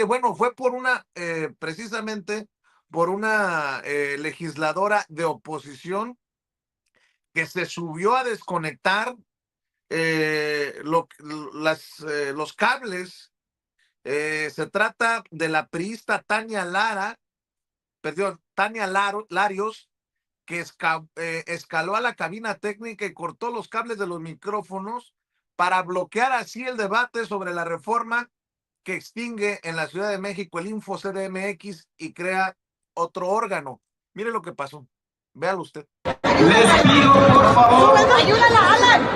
Oye, bueno, fue por una, precisamente por una legisladora de oposición que se subió a desconectar los cables. Se trata de la priista Tania Lara, perdón, Larios, que escaló a la cabina técnica y cortó los cables de los micrófonos para bloquear así el debate sobre la reforma que extingue en la Ciudad de México el Info CDMX y crea otro órgano. Mire lo que pasó. Véalo usted. Les pido, por favor. ¡Ayúdala, Alan!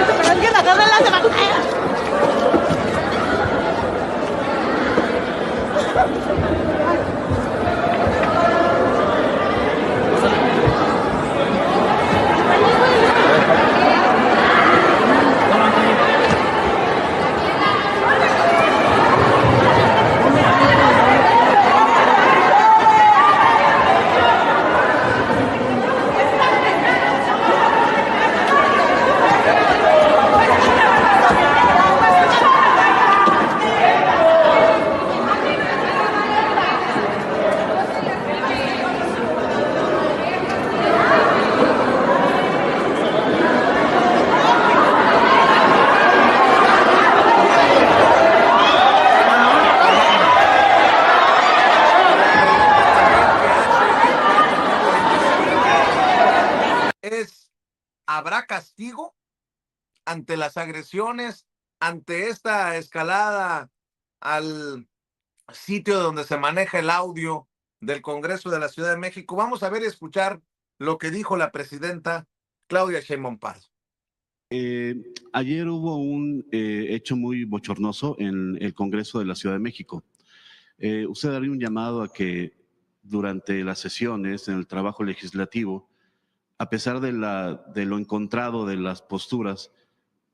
¡Pero es que la agarran las de batalla! ¿Habrá castigo ante las agresiones, ante esta escalada al sitio donde se maneja el audio del Congreso de la Ciudad de México? Vamos a ver y escuchar lo que dijo la presidenta Claudia Sheinbaum Pardo. Ayer hubo un hecho muy bochornoso en el Congreso de la Ciudad de México. Usted haría un llamado a que durante las sesiones, en el trabajo legislativo, a pesar de lo encontrado de las posturas,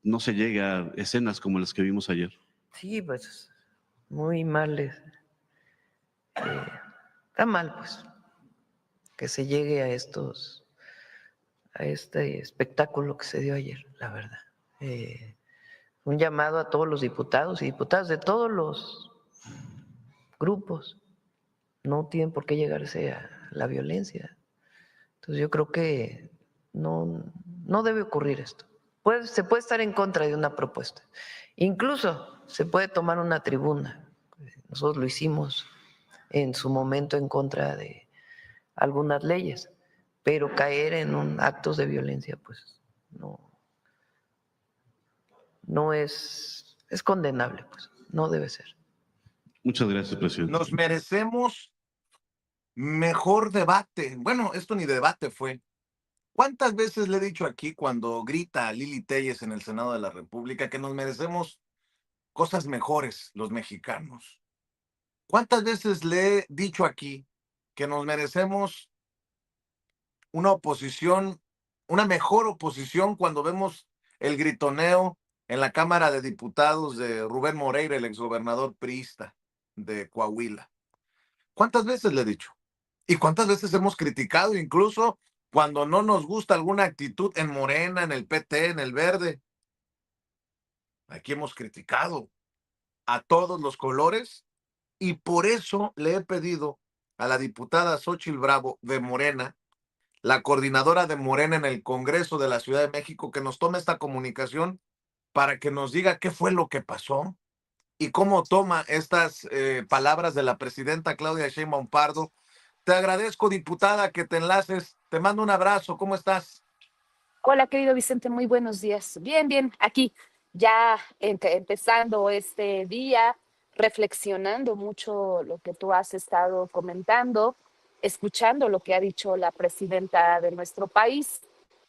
no se llegue a escenas como las que vimos ayer. Sí, pues muy mal. Está mal, pues, que se llegue a este espectáculo que se dio ayer, la verdad. Un llamado a todos los diputados y diputadas de todos los grupos. No tienen por qué llegarse a la violencia. Entonces yo creo que no debe ocurrir esto. Se puede estar en contra de una propuesta. Incluso se puede tomar una tribuna. Nosotros lo hicimos en su momento en contra de algunas leyes, pero caer en actos de violencia, pues no es condenable, pues no debe ser. Muchas gracias, presidente. Nos merecemos mejor debate. Bueno, esto ni debate fue. ¿Cuántas veces le he dicho aquí cuando grita Lili Téllez en el Senado de la República que nos merecemos cosas mejores los mexicanos? ¿Cuántas veces le he dicho aquí que nos merecemos una oposición, una mejor oposición cuando vemos el gritoneo en la Cámara de Diputados de Rubén Moreira, el exgobernador priista de Coahuila? ¿Cuántas veces le he dicho? ¿Y cuántas veces hemos criticado incluso cuando no nos gusta alguna actitud en Morena, en el PT, en el Verde? Aquí hemos criticado a todos los colores y por eso le he pedido a la diputada Xóchitl Bravo de Morena, la coordinadora de Morena en el Congreso de la Ciudad de México, que nos tome esta comunicación para que nos diga qué fue lo que pasó y cómo toma estas palabras de la presidenta Claudia Sheinbaum Pardo. Te agradezco, diputada, que te enlaces. Te mando un abrazo. ¿Cómo estás? Hola, querido Vicente, muy buenos días. Bien, bien, aquí ya empezando este día, reflexionando mucho lo que tú has estado comentando, escuchando lo que ha dicho la presidenta de nuestro país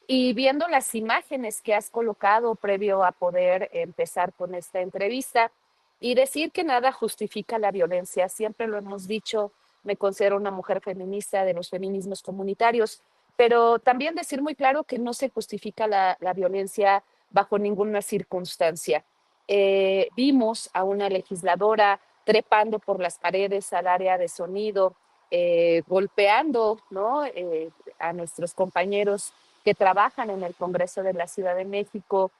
y viendo las imágenes que has colocado previo a poder empezar con esta entrevista y decir que nada justifica la violencia. Siempre lo hemos dicho, me considero una mujer feminista de los feminismos comunitarios, pero también decir muy claro que no se justifica la violencia bajo ninguna circunstancia. Vimos a una legisladora trepando por las paredes al área de sonido, golpeando, ¿no? A nuestros compañeros que trabajan en el Congreso de la Ciudad de México,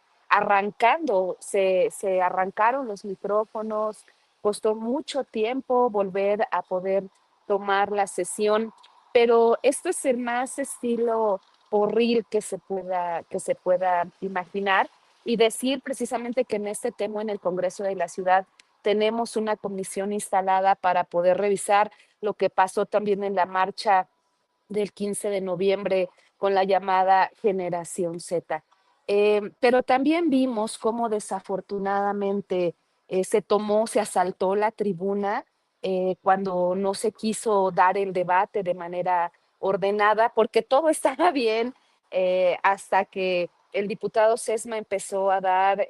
se arrancaron los micrófonos, costó mucho tiempo volver a poder tomar la sesión, pero esto es el más estilo porril que se pueda imaginar y decir precisamente que en este tema en el Congreso de la Ciudad tenemos una comisión instalada para poder revisar lo que pasó también en la marcha del 15 de noviembre con la llamada Generación Z. Pero también vimos cómo desafortunadamente se asaltó la tribuna cuando no se quiso dar el debate de manera ordenada, porque todo estaba bien hasta que el diputado Sesma empezó a dar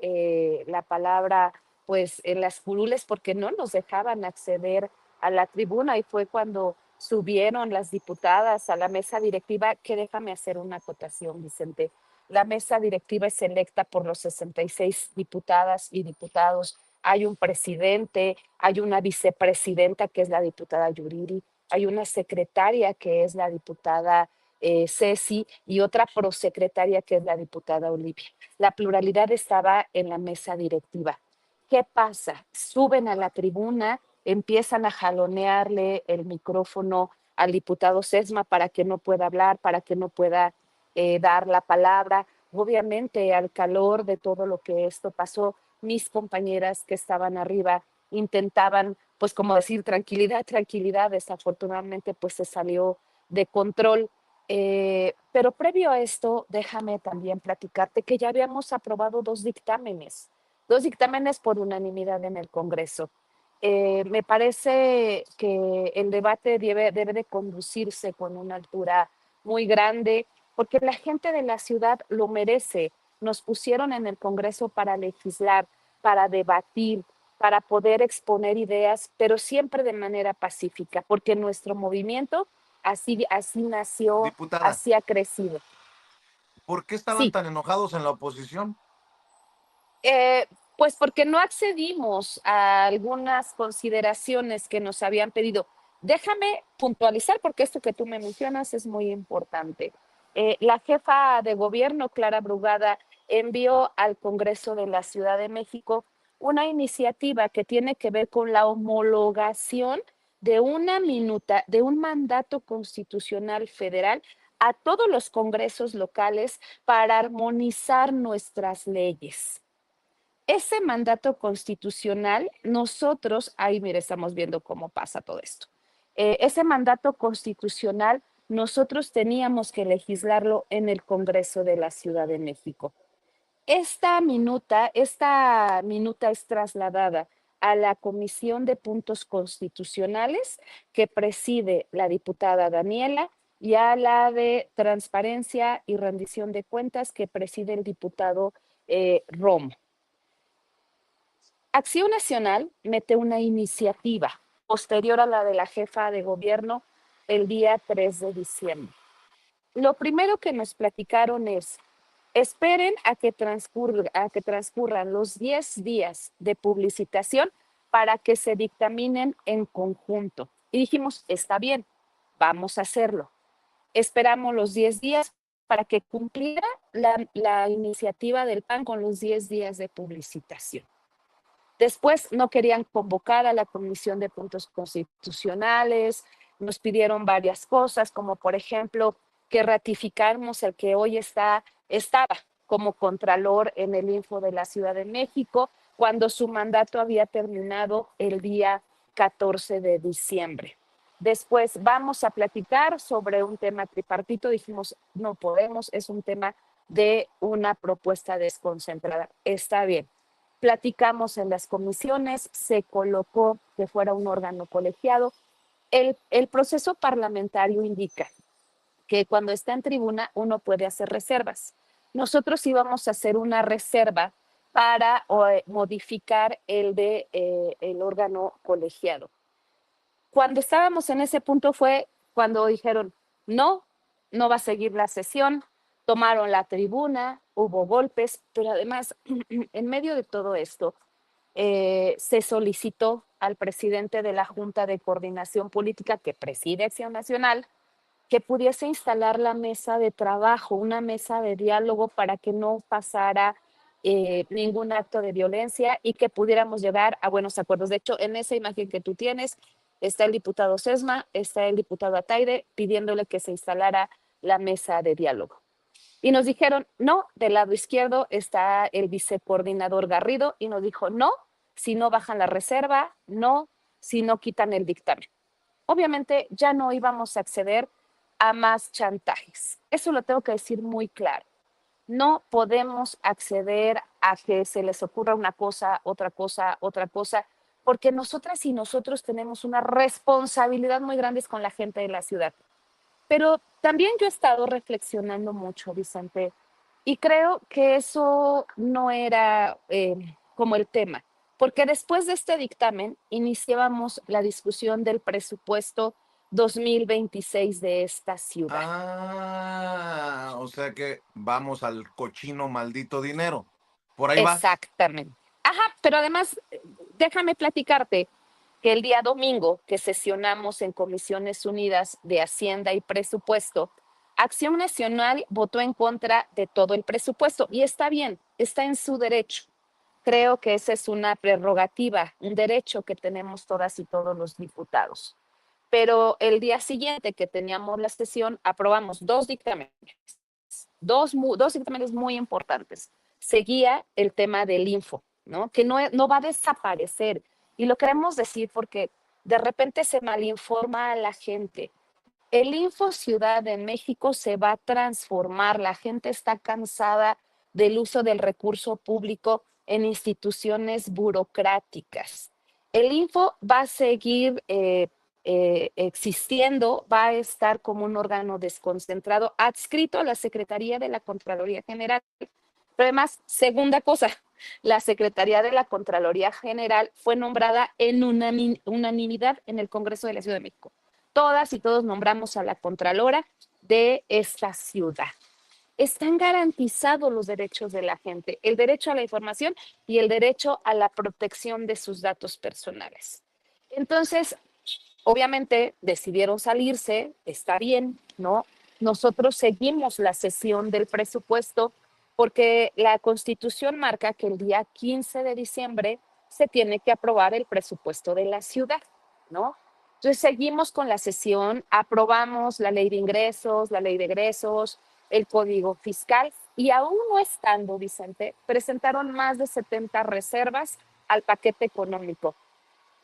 la palabra pues en las curules porque no nos dejaban acceder a la tribuna y fue cuando subieron las diputadas a la mesa directiva, que déjame hacer una acotación, Vicente. La mesa directiva es electa por los 66 diputadas y diputados. Hay un presidente, hay una vicepresidenta que es la diputada Yuriri, hay una secretaria que es la diputada Ceci y otra prosecretaria que es la diputada Olivia. La pluralidad estaba en la mesa directiva. ¿Qué pasa? Suben a la tribuna, empiezan a jalonearle el micrófono al diputado Sesma para que no pueda hablar, para que no pueda dar la palabra. Obviamente, al calor de todo lo que esto pasó, mis compañeras que estaban arriba intentaban, pues como decir, tranquilidad, tranquilidad, desafortunadamente pues se salió de control. Pero previo a esto, déjame también platicarte que ya habíamos aprobado dos dictámenes por unanimidad en el Congreso. Me parece que el debate debe de conducirse con una altura muy grande, porque la gente de la ciudad lo merece. Nos pusieron en el Congreso para legislar, para debatir, para poder exponer ideas, pero siempre de manera pacífica, porque nuestro movimiento así nació, Diputada, así ha crecido. ¿por qué estaban Sí, tan enojados en la oposición? Eh, pues porque no accedimos a algunas consideraciones que nos habían pedido. Déjame puntualizar porque esto que tú me mencionas es muy importante. La jefa de gobierno, Clara Brugada, envió al Congreso de la Ciudad de México una iniciativa que tiene que ver con la homologación de un mandato constitucional federal a todos los congresos locales para armonizar nuestras leyes. Ese mandato constitucional, nosotros, ahí mire, estamos viendo cómo pasa todo esto. Ese mandato constitucional, nosotros teníamos que legislarlo en el Congreso de la Ciudad de México. Esta minuta es trasladada a la Comisión de Puntos Constitucionales que preside la diputada Daniela y a la de Transparencia y Rendición de Cuentas que preside el diputado Romo. Acción Nacional mete una iniciativa posterior a la de la jefa de gobierno el día 3 de diciembre. Lo primero que nos platicaron es, esperen a que transcurran los 10 días de publicitación para que se dictaminen en conjunto. Y dijimos, está bien, vamos a hacerlo. Esperamos los 10 días para que cumpliera la iniciativa del PAN con los 10 días de publicitación. Después no querían convocar a la Comisión de Puntos Constitucionales, nos pidieron varias cosas, como por ejemplo que ratificáramos el que hoy estaba como contralor en el Info de la Ciudad de México, cuando su mandato había terminado el día 14 de diciembre. Después vamos a platicar sobre un tema tripartito, dijimos, no podemos, es un tema de una propuesta desconcentrada. Está bien. Platicamos en las comisiones, se colocó que fuera un órgano colegiado. El proceso parlamentario indica que cuando está en tribuna uno puede hacer reservas. Nosotros íbamos a hacer una reserva para modificar el órgano colegiado. Cuando estábamos en ese punto fue cuando dijeron, no, no va a seguir la sesión, tomaron la tribuna, hubo golpes, pero además, en medio de todo esto, se solicitó al presidente de la Junta de Coordinación Política que preside Acción Nacional que pudiese instalar la mesa de trabajo, una mesa de diálogo para que no pasara ningún acto de violencia y que pudiéramos llegar a buenos acuerdos. De hecho, en esa imagen que tú tienes está el diputado Sesma, está el diputado Ataide pidiéndole que se instalara la mesa de diálogo. Y nos dijeron, no, del lado izquierdo está el vicecoordinador Garrido y nos dijo, no, si no bajan la reserva, no, si no quitan el dictamen. Obviamente ya no íbamos a acceder a más chantajes. Eso lo tengo que decir muy claro. No podemos acceder a que se les ocurra una cosa, otra cosa, porque nosotras y nosotros tenemos una responsabilidad muy grande con la gente de la ciudad. Pero también yo he estado reflexionando mucho, Vicente, y creo que eso no era como el tema, porque después de este dictamen iniciábamos la discusión del presupuesto 2026 de esta ciudad. Ah, o sea que vamos al cochino maldito dinero. Por ahí va. Exactamente. Ajá, pero además, déjame platicarte que el día domingo que sesionamos en Comisiones Unidas de Hacienda y Presupuesto, Acción Nacional votó en contra de todo el presupuesto y está bien, está en su derecho. Creo que esa es una prerrogativa, un derecho que tenemos todas y todos los diputados. Pero el día siguiente que teníamos la sesión, aprobamos dos dictámenes, dos dictámenes muy importantes. Seguía el tema del info, ¿no? Que no va a desaparecer. Y lo queremos decir porque de repente se malinforma a la gente. El Info Ciudad de México se va a transformar. La gente está cansada del uso del recurso público en instituciones burocráticas. El Info va a seguir existiendo, va a estar como un órgano desconcentrado adscrito a la Secretaría de la Contraloría General. Pero además, segunda cosa, la Secretaría de la Contraloría General fue nombrada en unanimidad en el Congreso de la Ciudad de México. Todas y todos nombramos a la Contralora de esta ciudad. Están garantizados los derechos de la gente, el derecho a la información y el derecho a la protección de sus datos personales. Entonces, obviamente decidieron salirse, está bien, ¿no? Nosotros seguimos la sesión del presupuesto porque la Constitución marca que el día 15 de diciembre se tiene que aprobar el presupuesto de la ciudad, ¿no? Entonces seguimos con la sesión, aprobamos la ley de ingresos, la ley de egresos, el código fiscal y aún no estando, Vicente, presentaron más de 70 reservas al paquete económico.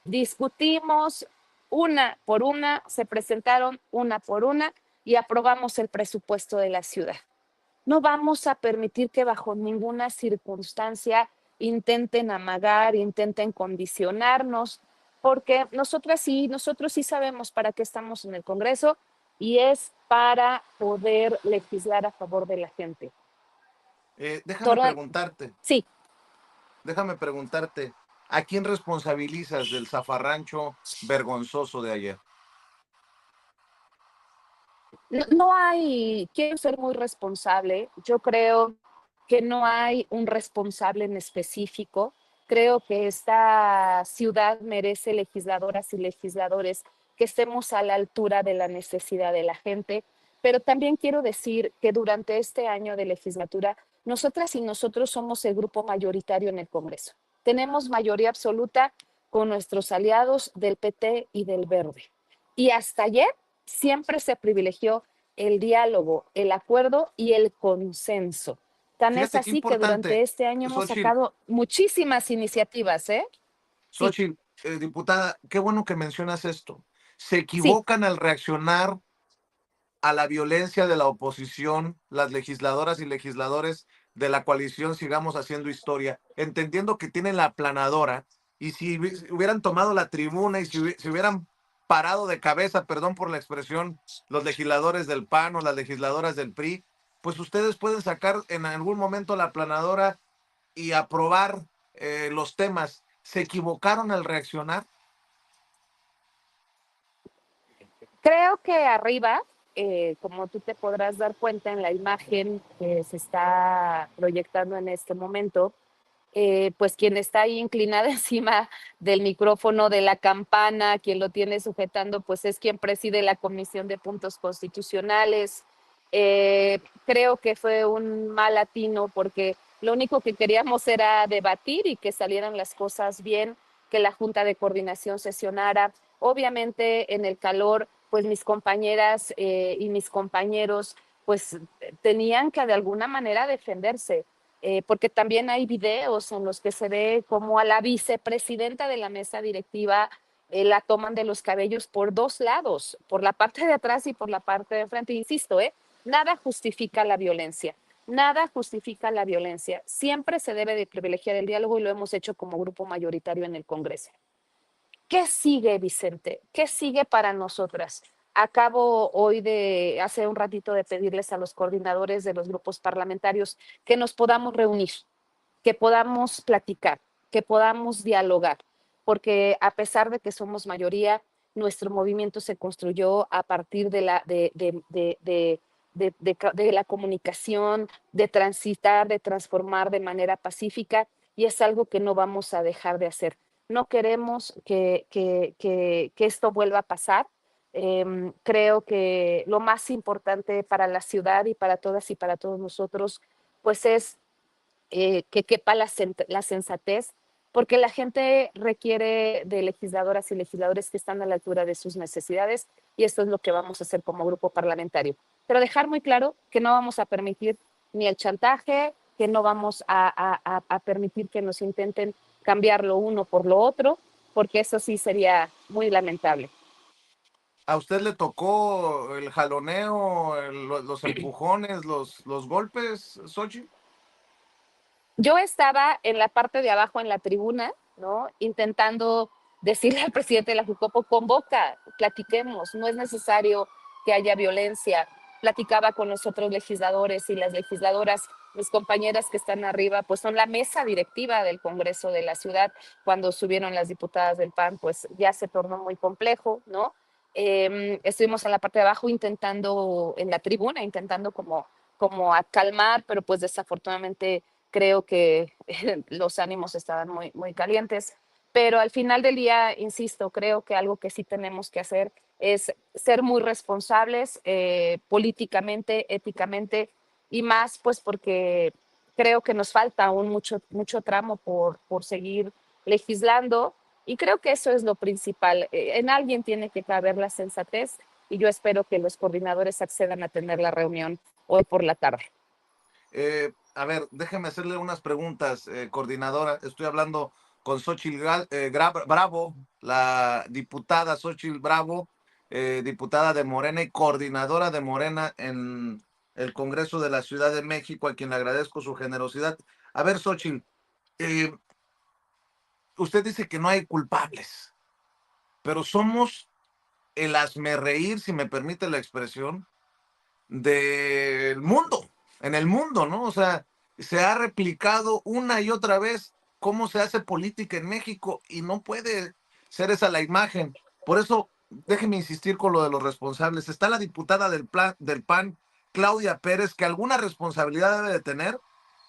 Discutimos una por una, se presentaron una por una y aprobamos el presupuesto de la ciudad. No vamos a permitir que bajo ninguna circunstancia intenten amagar, intenten condicionarnos, porque nosotros sí sabemos para qué estamos en el Congreso y es para poder legislar a favor de la gente. Déjame Sí, preguntarte, ¿a quién responsabilizas del zafarrancho vergonzoso de ayer? no hay, quiero ser muy responsable, yo creo que no hay un responsable en específico, creo que esta ciudad merece legisladoras y legisladores que estemos a la altura de la necesidad de la gente, pero también quiero decir que durante este año de legislatura, nosotras y nosotros somos el grupo mayoritario en el Congreso. Tenemos mayoría absoluta con nuestros aliados del PT y del Verde. Y hasta ayer siempre se privilegió el diálogo, el acuerdo y el consenso. Tan es Fíjate qué así que durante importante, este año hemos Xochitl, sacado muchísimas iniciativas, ¿eh? Sí, Xochitl, diputada, qué bueno que mencionas esto. Se sí, equivocan al reaccionar a la violencia de la oposición, las legisladoras y legisladores de la coalición Sigamos Haciendo Historia, entendiendo que tienen la aplanadora, y si hubieran tomado la tribuna y si hubieran parado de cabeza, perdón por la expresión, los legisladores del PAN o las legisladoras del PRI, pues ustedes pueden sacar en algún momento la aplanadora y aprobar los temas. ¿Se equivocaron al reaccionar? creo que arriba, como tú te podrás dar cuenta en la imagen que se está proyectando en este momento, pues quien está ahí inclinada encima del micrófono, de la campana, quien lo tiene sujetando, pues es quien preside la Comisión de Puntos Constitucionales. Creo que fue un mal atino porque Lo único que queríamos era debatir y que salieran las cosas bien, que la Junta de Coordinación sesionara. Obviamente en el calor, pues mis compañeras y mis compañeros pues tenían que de alguna manera defenderse, porque también hay videos en los que se ve como a la vicepresidenta de la mesa directiva la toman de los cabellos por dos lados, por la parte de atrás y por la parte de frente. Insisto, nada justifica la violencia. Nada justifica la violencia. Siempre se debe de privilegiar el diálogo y lo hemos hecho como grupo mayoritario en el Congreso. ¿Qué sigue, Vicente? ¿Qué sigue para nosotras? Acabo hoy de, hace un ratito, de pedirles a los coordinadores de los grupos parlamentarios que nos podamos reunir, que podamos platicar, que podamos dialogar, porque a pesar de que somos mayoría, nuestro movimiento se construyó a partir de la comunicación, de transitar, de transformar de manera pacífica, y es algo que no vamos a dejar de hacer. No queremos que esto vuelva a pasar. Creo que lo más importante para la ciudad y para todas y para todos nosotros, pues es que quepa la sensatez, porque la gente requiere de legisladoras y legisladores que están a la altura de sus necesidades, y esto es lo que vamos a hacer como grupo parlamentario. Pero dejar muy claro que no vamos a permitir ni el chantaje, que no vamos a permitir que nos intenten cambiar lo uno por lo otro, porque eso sí sería muy lamentable. ¿A usted le tocó el jaloneo, los empujones, los golpes, Xochitl? Yo estaba en la parte de abajo en la tribuna, ¿no? Intentando decirle al presidente de la Jucopo, convoca, platiquemos, no es necesario que haya violencia. Platicaba con los otros legisladores y las legisladoras, mis compañeras que están arriba, pues son la mesa directiva del Congreso de la ciudad. Cuando subieron las diputadas del PAN, pues ya se tornó muy complejo, ¿no? Estuvimos en la parte de abajo intentando, en la tribuna, intentando como a calmar, pero pues desafortunadamente creo que los ánimos estaban muy, muy calientes, pero al final del día, insisto, creo que algo que sí tenemos que hacer es ser muy responsables políticamente, éticamente, y más pues porque creo que nos falta aún mucho tramo por seguir legislando, y creo que eso es lo principal. En alguien tiene que caber la sensatez, y yo espero que los coordinadores accedan a tener la reunión hoy por la tarde. A ver, déjeme hacerle unas preguntas, coordinadora. Estoy hablando con Xochitl Bravo, la diputada Xochitl Bravo, diputada de Morena y coordinadora de Morena en el Congreso de la Ciudad de México, a quien le agradezco su generosidad. A ver, Xochitl, eh, usted dice que no hay culpables, pero somos el hazmerreír, si me permite la expresión, del mundo, en el mundo, ¿no? O sea, se ha replicado una y otra vez cómo se hace política en México y no puede ser esa la imagen. Por eso, déjeme insistir con lo de los responsables. Está la diputada del PAN, Claudia Pérez, que alguna responsabilidad debe de tener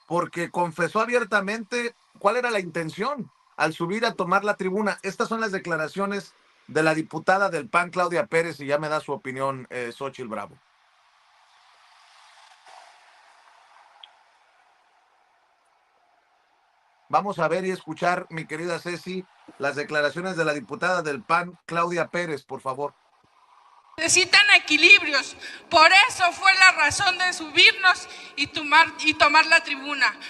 porque confesó abiertamente cuál era la intención al subir a tomar la tribuna. Estas son las declaraciones de la diputada del PAN, Claudia Pérez, y ya me da su opinión, Xochitl Bravo. Vamos a ver y escuchar, mi querida Ceci, las declaraciones de la diputada del PAN, Claudia Pérez, por favor. Necesitan equilibrios, por eso fue la razón de subirnos y tomar la tribuna.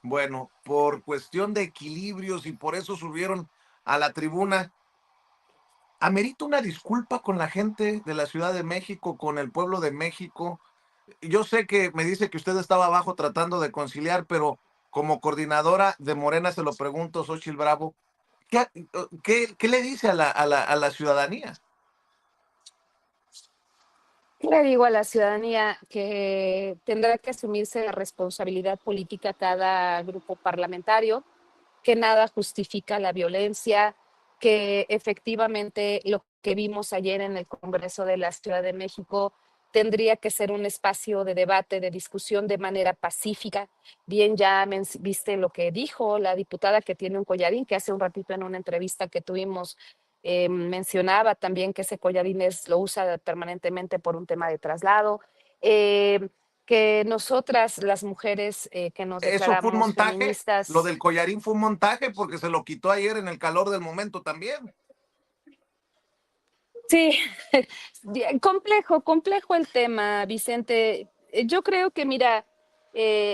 Bueno, por cuestión de equilibrios y por eso subieron a la tribuna. Amerito una disculpa con la gente de la Ciudad de México, con el pueblo de México. Yo sé que me dice que usted estaba abajo tratando de conciliar, pero como coordinadora de Morena se lo pregunto, Xochitl Bravo, ¿qué le dice a la ciudadanía? Le digo a la ciudadanía que tendrá que asumirse la responsabilidad política cada grupo parlamentario, que nada justifica la violencia, que efectivamente lo que vimos ayer en el Congreso de la Ciudad de México tendría que ser un espacio de debate, de discusión de manera pacífica. Bien, ya viste lo que dijo la diputada que tiene un collarín, que hace un ratito en una entrevista que tuvimos mencionaba también que ese collarín lo usa permanentemente por un tema de traslado. eh, que nosotras, las mujeres que nos ¿Eso fue un declaramos montaje? Lo feministas, del collarín fue un montaje porque se lo quitó ayer en el calor del momento también. sí, complejo el tema, Vicente. Yo creo que, mira,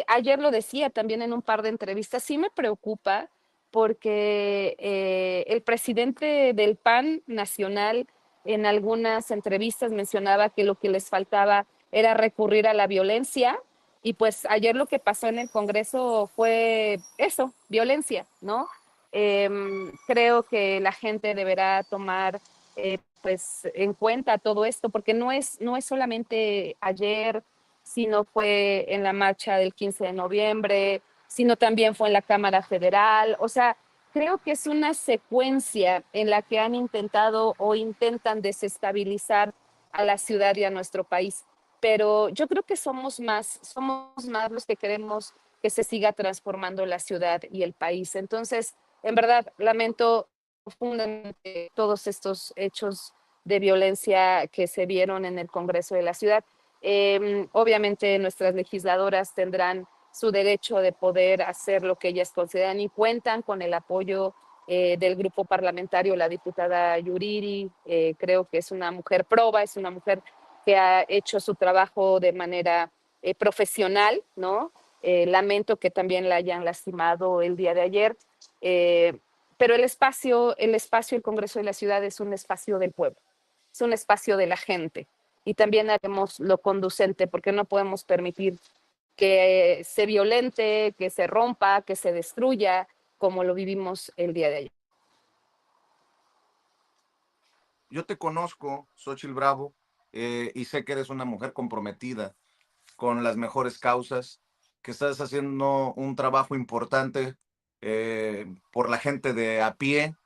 ayer lo decía también en un par de entrevistas, sí me preocupa porque el presidente del PAN nacional en algunas entrevistas mencionaba que lo que les faltaba era recurrir a la violencia y pues ayer lo que pasó en el Congreso fue eso, violencia, ¿no? Creo que la gente deberá tomar pues en cuenta todo esto, porque no es solamente ayer, sino fue en la marcha del 15 de noviembre, sino también fue en la Cámara Federal. O sea, creo que es una secuencia en la que han intentado o intentan desestabilizar a la ciudad y a nuestro país. Pero yo creo que somos más los que queremos que se siga transformando la ciudad y el país. Entonces, en verdad, lamento profundamente todos estos hechos de violencia que se vieron en el Congreso de la ciudad. Obviamente nuestras legisladoras tendrán su derecho de poder hacer lo que ellas consideran y cuentan con el apoyo del grupo parlamentario, la diputada Yuriri. Creo que es una mujer proba, es una mujer que ha hecho su trabajo de manera profesional, ¿no? Lamento que también la hayan lastimado el día de ayer. Eh, pero el Congreso de la Ciudad es un espacio del pueblo, es un espacio de la gente y también haremos lo conducente porque no podemos permitir que se violente, que se rompa, que se destruya como lo vivimos el día de ayer. Yo te conozco, Xochitl Bravo, y sé que eres una mujer comprometida con las mejores causas, que estás haciendo un trabajo importante por la gente de a pie.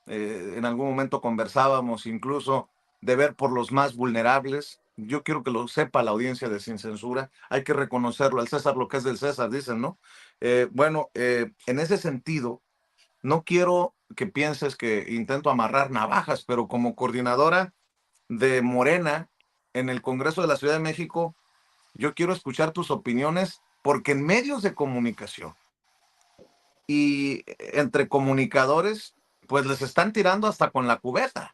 En algún momento conversábamos incluso de ver por los más vulnerables. Yo quiero que lo sepa la audiencia de Sin Censura. Hay que reconocerlo. Al César lo que es del César, dicen, ¿no? Bueno, en ese sentido, no quiero que pienses que intento amarrar navajas, pero como coordinadora de Morena en el Congreso de la Ciudad de México, yo quiero escuchar tus opiniones porque en medios de comunicación y entre comunicadores, pues les están tirando hasta con la cubeta.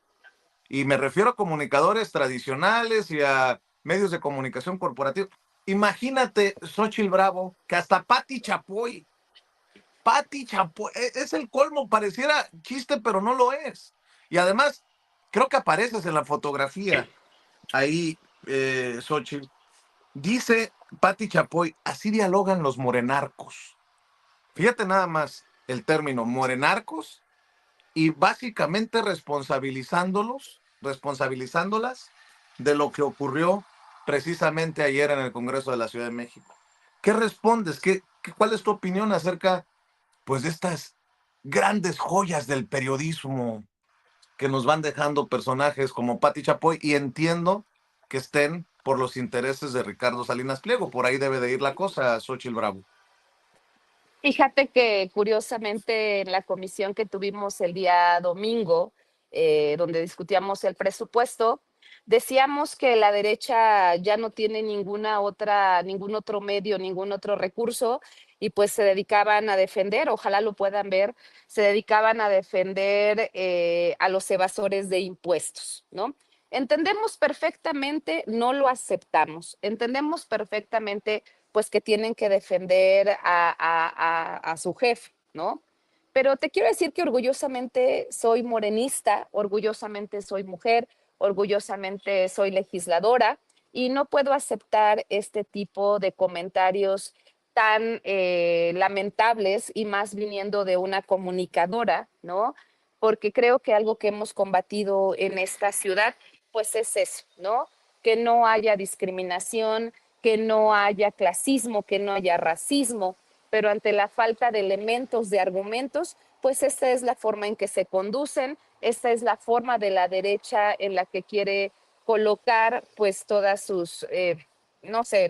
Y me refiero a comunicadores tradicionales y a medios de comunicación corporativos. Imagínate, Xochitl Bravo, que hasta Pati Chapoy, es el colmo, pareciera chiste, pero no lo es. Y además, creo que apareces en la fotografía ahí, Xochitl. Dice Pati Chapoy, así dialogan los morenarcos. Fíjate nada más el término morenarcos y básicamente responsabilizándolas de lo que ocurrió precisamente ayer en el Congreso de la Ciudad de México. ¿Qué respondes? ¿Cuál es tu opinión acerca pues de estas grandes joyas del periodismo que nos van dejando personajes como Pati Chapoy? Y entiendo que estén por los intereses de Ricardo Salinas Pliego. Por ahí debe de ir la cosa, Xochitl Bravo. Fíjate que curiosamente en la comisión que tuvimos el día domingo, donde discutíamos el presupuesto, decíamos que la derecha ya no tiene ningún otro medio, ningún otro recurso, y pues se dedicaban a defender, ojalá lo puedan ver, se dedicaban a defender a los evasores de impuestos, ¿no? Entendemos perfectamente, no lo aceptamos, entendemos perfectamente pues que tienen que defender a su jefe, ¿no? Pero te quiero decir que orgullosamente soy morenista, orgullosamente soy mujer, orgullosamente soy legisladora y no puedo aceptar este tipo de comentarios tan lamentables y más viniendo de una comunicadora, ¿no? Porque creo que algo que hemos combatido en esta ciudad, pues es eso, ¿no? Que no haya discriminación, que no haya clasismo, que no haya racismo, pero ante la falta de elementos, de argumentos, pues esta es la forma en que se conducen, esta es la forma de la derecha en la que quiere colocar pues todas sus, no sé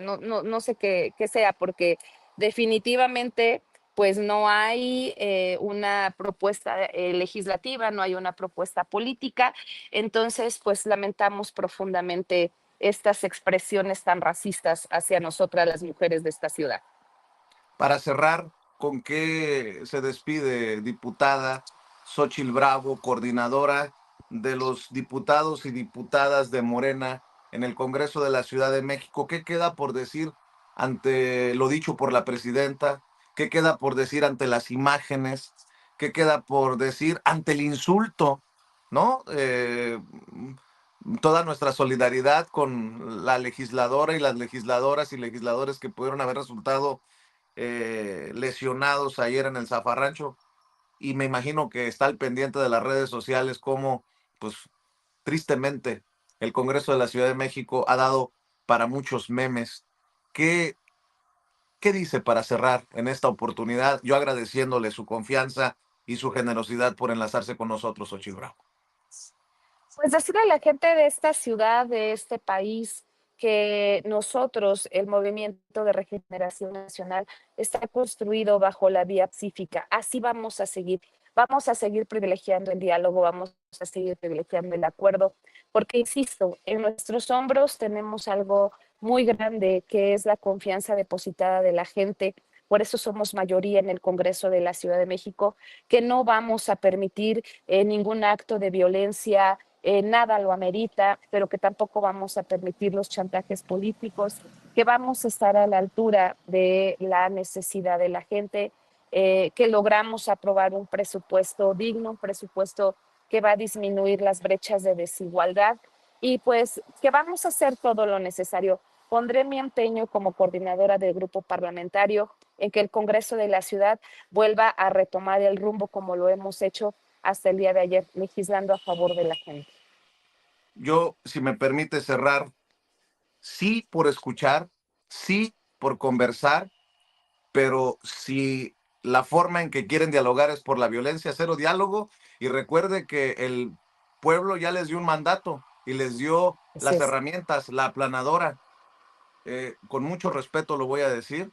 qué sea, porque definitivamente pues no hay una propuesta legislativa, no hay una propuesta política, entonces pues lamentamos profundamente estas expresiones tan racistas hacia nosotras las mujeres de esta ciudad. Para cerrar, ¿con qué se despide, diputada Xóchitl Bravo, coordinadora de los diputados y diputadas de Morena en el Congreso de la Ciudad de México? ¿Qué queda por decir ante lo dicho por la presidenta? ¿Qué queda por decir ante las imágenes? ¿Qué queda por decir ante el insulto? ¿No? Toda nuestra solidaridad con la legisladora y las legisladoras y legisladores que pudieron haber resultado lesionados ayer en el Zafarrancho, y me imagino que está al pendiente de las redes sociales como, pues, tristemente, el Congreso de la Ciudad de México ha dado para muchos memes. ¿Qué, qué dice para cerrar en esta oportunidad? Yo agradeciéndole su confianza y su generosidad por enlazarse con nosotros, Xóchitl Bravo. Pues decirle a la gente de esta ciudad, de este país, que nosotros, el Movimiento de Regeneración Nacional, está construido bajo la vía pacífica. Así vamos a seguir. Vamos a seguir privilegiando el diálogo, vamos a seguir privilegiando el acuerdo, porque, insisto, en nuestros hombros tenemos algo muy grande, que es la confianza depositada de la gente. Por eso somos mayoría en el Congreso de la Ciudad de México, que no vamos a permitir ningún acto de violencia, nada lo amerita, pero que tampoco vamos a permitir los chantajes políticos, que vamos a estar a la altura de la necesidad de la gente, que logramos aprobar un presupuesto digno, un presupuesto que va a disminuir las brechas de desigualdad y pues que vamos a hacer todo lo necesario. Pondré mi empeño como coordinadora del grupo parlamentario en que el Congreso de la Ciudad vuelva a retomar el rumbo como lo hemos hecho hasta el día de ayer, legislando a favor de la gente. Yo, si me permite cerrar, sí por escuchar, sí por conversar, pero si la forma en que quieren dialogar es por la violencia, cero diálogo, y recuerde que el pueblo ya les dio un mandato y les dio Así las es. herramientas, la aplanadora. Con mucho respeto lo voy a decir,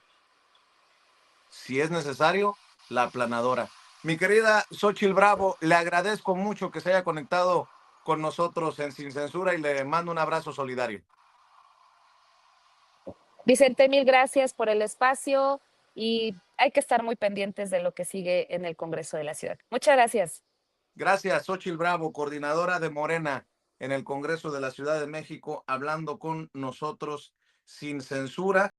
si es necesario, la aplanadora. Mi querida Xóchitl Bravo, le agradezco mucho que se haya conectado con nosotros en Sin Censura y le mando un abrazo solidario. Vicente, mil gracias por el espacio y hay que estar muy pendientes de lo que sigue en el Congreso de la Ciudad. Muchas gracias. Gracias, Xóchitl Bravo, coordinadora de Morena en el Congreso de la Ciudad de México, hablando con nosotros sin censura.